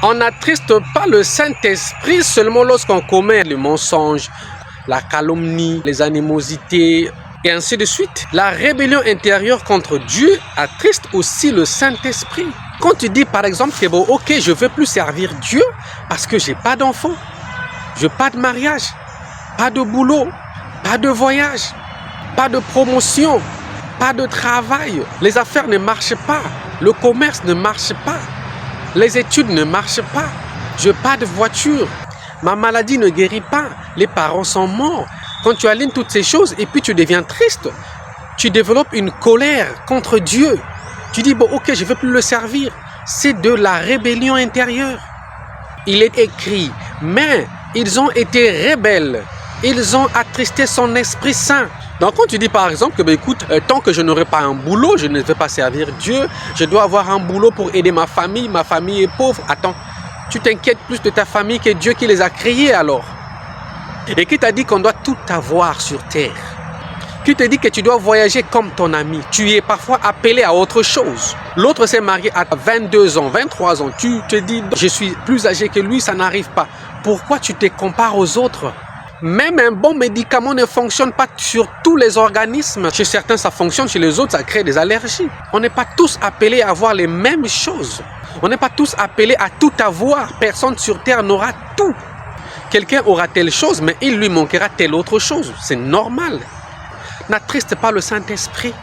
On n'attriste pas le Saint-Esprit seulement lorsqu'on commet le mensonge, la calomnie, les animosités, et ainsi de suite. La rébellion intérieure contre Dieu attriste aussi le Saint-Esprit. Quand tu dis par exemple que bon, ok, je ne veux plus servir Dieu parce que je n'ai pas d'enfant, je n'ai pas de mariage, pas de boulot, pas de voyage, pas de promotion, pas de travail, les affaires ne marchent pas, le commerce ne marche pas, les études ne marchent pas, je n'ai pas de voiture, ma maladie ne guérit pas, les parents sont morts. Quand tu alignes toutes ces choses et puis tu deviens triste, tu développes une colère contre Dieu. Tu dis, bon, ok, je ne veux plus le servir. C'est de la rébellion intérieure. Il est écrit, mais ils ont été rebelles. Ils ont attristé son Esprit Saint. Donc quand tu dis par exemple que, ben, écoute, tant que je n'aurai pas un boulot, je ne vais pas servir Dieu, je dois avoir un boulot pour aider ma famille est pauvre. Attends, tu t'inquiètes plus de ta famille que Dieu qui les a créés alors. Et qui t'a dit qu'on doit tout avoir sur terre? Qui te dit que tu dois voyager comme ton ami? Tu es parfois appelé à autre chose. L'autre s'est marié à 22 ans, 23 ans. Tu te dis, je suis plus âgé que lui, ça n'arrive pas. Pourquoi tu te compares aux autres? Même un bon médicament ne fonctionne pas sur tous les organismes. Chez certains, ça fonctionne, chez les autres, ça crée des allergies. On n'est pas tous appelés à avoir les mêmes choses. On n'est pas tous appelés à tout avoir. Personne sur terre n'aura tout. Quelqu'un aura telle chose, mais il lui manquera telle autre chose. C'est normal. N'attriste pas le Saint-Esprit.